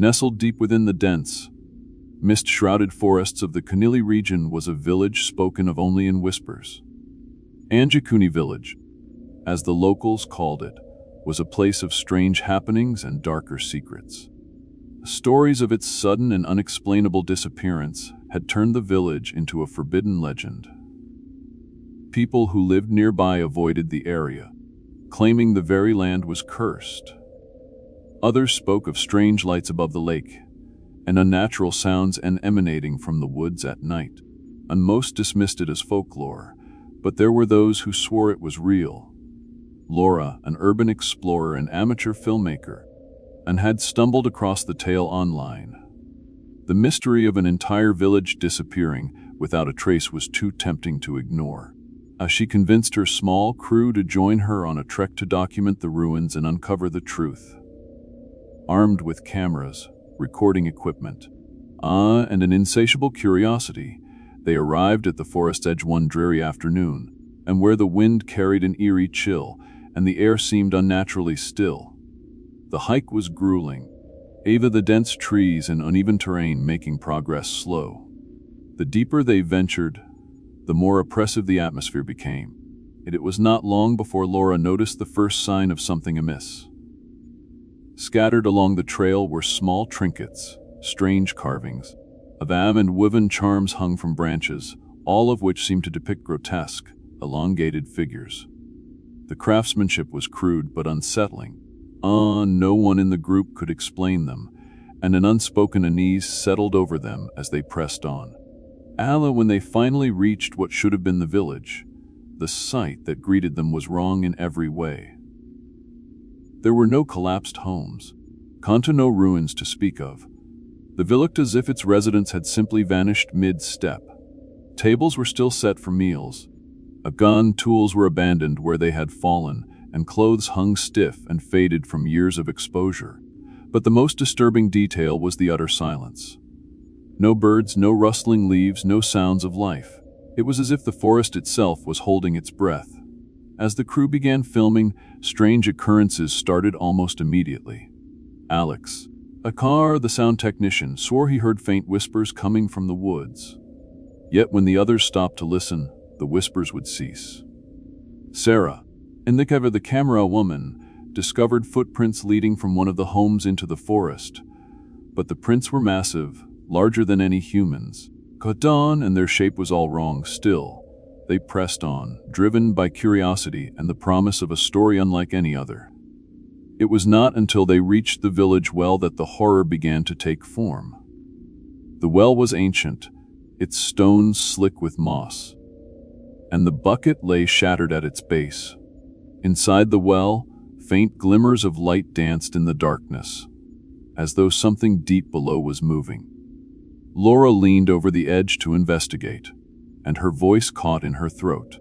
Nestled deep within the dense, mist-shrouded forests of the Kanili region was a village spoken of only in whispers. Anjakuni Village, as the locals called it, was a place of strange happenings and darker secrets. Stories of its sudden and unexplainable disappearance had turned the village into a forbidden legend. People who lived nearby avoided the area, claiming the very land was cursed. Others spoke of strange lights above the lake and unnatural sounds emanating from the woods at night, and most dismissed it as folklore, but there were those who swore it was real. Laura, an urban explorer and amateur filmmaker, and had stumbled across the tale online. The mystery of an entire village disappearing without a trace was too tempting to ignore, as she convinced her small crew to join her on a trek to document the ruins and uncover the truth. Armed with cameras, recording equipment, and an insatiable curiosity, they arrived at the forest's edge one dreary afternoon, and where the wind carried an eerie chill and the air seemed unnaturally still. The hike was grueling, the dense trees and uneven terrain making progress slow. The deeper they ventured, the more oppressive the atmosphere became, and it was not long before Laura noticed the first sign of something amiss. Scattered along the trail were small trinkets, strange carvings, of and woven charms hung from branches, all of which seemed to depict grotesque, elongated figures. The craftsmanship was crude but unsettling. No one in the group could explain them, and an unspoken unease settled over them as they pressed on. When they finally reached what should have been the village, the sight that greeted them was wrong in every way. There were no collapsed homes, no ruins to speak of. The village looked as if its residents had simply vanished mid-step. Tables were still set for meals. Tools were abandoned where they had fallen, and clothes hung stiff and faded from years of exposure. But the most disturbing detail was the utter silence. No birds, no rustling leaves, no sounds of life. It was as if the forest itself was holding its breath. As the crew began filming, strange occurrences started almost immediately. Alex, the sound technician, swore he heard faint whispers coming from the woods. Yet when the others stopped to listen, the whispers would cease. Sarah, the camera woman, discovered footprints leading from one of the homes into the forest, but the prints were massive, larger than any humans. And their shape was all wrong still. They pressed on, driven by curiosity and the promise of a story unlike any other. It was not until they reached the village well that the horror began to take form. The well was ancient, its stones slick with moss, and the bucket lay shattered at its base. Inside the well, faint glimmers of light danced in the darkness, as though something deep below was moving. Laura leaned over the edge to investigate, and her voice caught in her throat.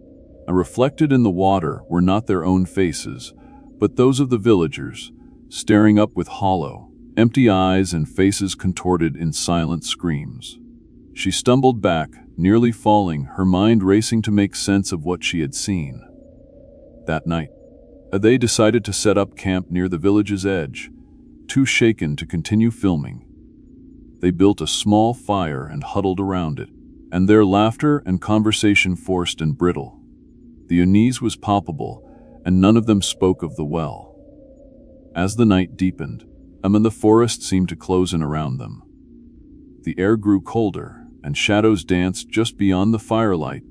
Reflected in the water were not their own faces, but those of the villagers, staring up with hollow, empty eyes and faces contorted in silent screams. She stumbled back, nearly falling, her mind racing to make sense of what she had seen. That night, they decided to set up camp near the village's edge, too shaken to continue filming. They built a small fire and huddled around it, and their laughter and conversation forced and brittle. The unease was palpable, and none of them spoke of the well. As the night deepened, the forest seemed to close in around them. The air grew colder, and shadows danced just beyond the firelight,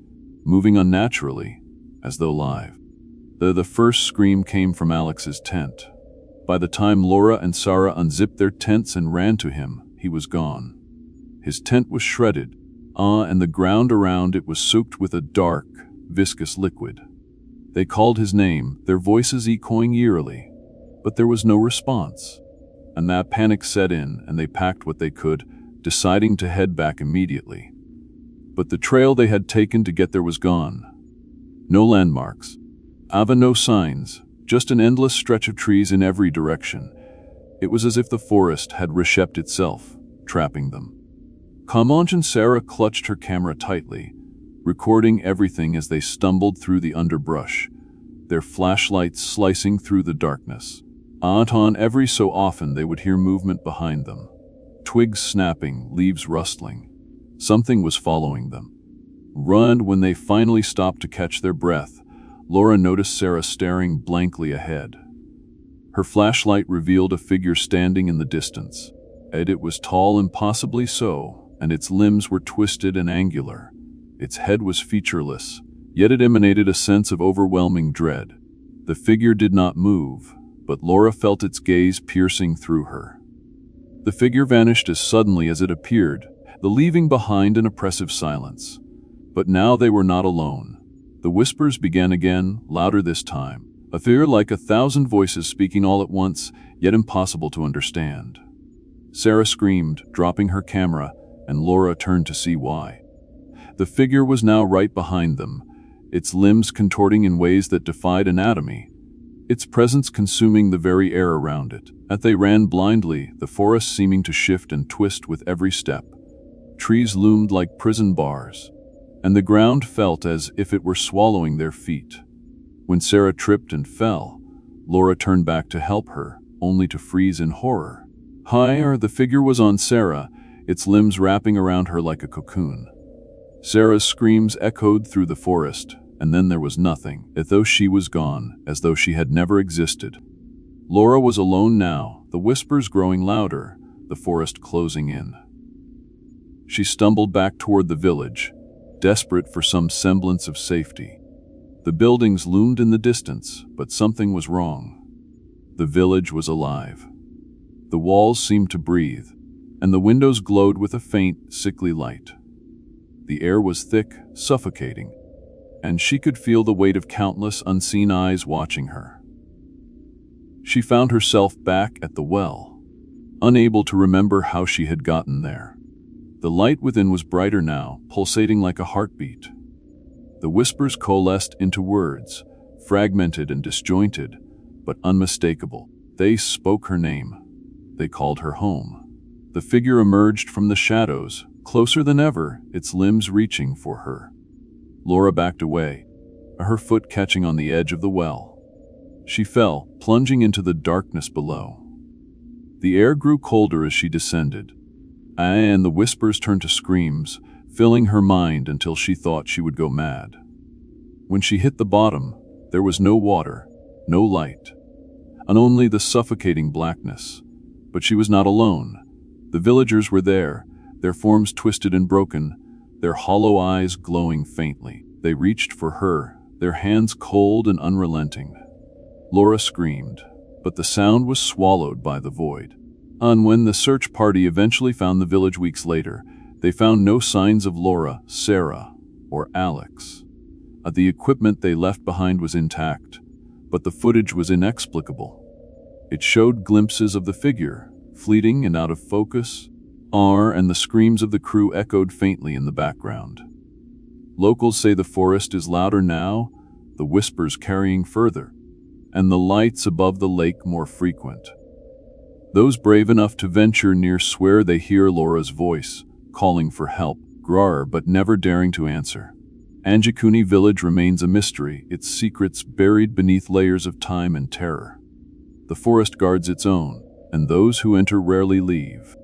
moving unnaturally, as though live. The first scream came from Alex's tent. By the time Laura and Sarah unzipped their tents and ran to him, he was gone. His tent was shredded, and the ground around it was soaked with a dark, viscous liquid. They called his name, their voices echoing eerily, but there was no response. And that panic set in, and they packed what they could, deciding to head back immediately. But the trail they had taken to get there was gone. No landmarks, no signs, just an endless stretch of trees in every direction. It was as if the forest had reshaped itself, trapping them. Kamanj and Sarah clutched her camera tightly, recording everything as they stumbled through the underbrush, their flashlights slicing through the darkness. Every so often they would hear movement behind them, twigs snapping, leaves rustling. Something was following them. Run. When they finally stopped to catch their breath, Laura noticed Sarah staring blankly ahead. Her flashlight revealed a figure standing in the distance. It was tall, impossibly so, and its limbs were twisted and angular. Its head was featureless, yet it emanated a sense of overwhelming dread. The figure did not move, but Laura felt its gaze piercing through her. The figure vanished as suddenly as it appeared, leaving behind an oppressive silence. But now they were not alone. The whispers began again, louder this time. A fear like 1,000 voices speaking all at once, yet impossible to understand. Sarah screamed, dropping her camera, and Laura turned to see why. The figure was now right behind them, its limbs contorting in ways that defied anatomy, its presence consuming the very air around it. As they ran blindly, the forest seeming to shift and twist with every step. Trees loomed like prison bars, and the ground felt as if it were swallowing their feet. When Sarah tripped and fell, Laura turned back to help her, only to freeze in horror. Higher, the figure was on Sarah, its limbs wrapping around her like a cocoon. Sarah's screams echoed through the forest, and then there was nothing, as though she was gone, as though she had never existed. Laura was alone now, the whispers growing louder, the forest closing in. She stumbled back toward the village, desperate for some semblance of safety. The buildings loomed in the distance, but something was wrong. The village was alive. The walls seemed to breathe, and the windows glowed with a faint, sickly light. The air was thick, suffocating, and she could feel the weight of countless unseen eyes watching her. She found herself back at the well, unable to remember how she had gotten there. The light within was brighter now, pulsating like a heartbeat. The whispers coalesced into words, fragmented and disjointed, but unmistakable. They spoke her name. They called her home. The figure emerged from the shadows, closer than ever, its limbs reaching for her. Laura backed away, her foot catching on the edge of the well. She fell, plunging into the darkness below. The air grew colder as she descended, and the whispers turned to screams, filling her mind until she thought she would go mad. When she hit the bottom, there was no water, no light, and only the suffocating blackness. But she was not alone. The villagers were there, their forms twisted and broken, their hollow eyes glowing faintly. They reached for her, their hands cold and unrelenting. Laura screamed, but the sound was swallowed by the void. And when the search party eventually found the village weeks later, they found no signs of Laura, Sarah, or Alex. The equipment they left behind was intact, but the footage was inexplicable. It showed glimpses of the figure, fleeting and out of focus, and the screams of the crew echoed faintly in the background. Locals say the forest is louder now, the whispers carrying further, and the lights above the lake more frequent. Those brave enough to venture near swear they hear Laura's voice, calling for help, but never daring to answer. Anjikuni village remains a mystery, its secrets buried beneath layers of time and terror. The forest guards its own, and those who enter rarely leave.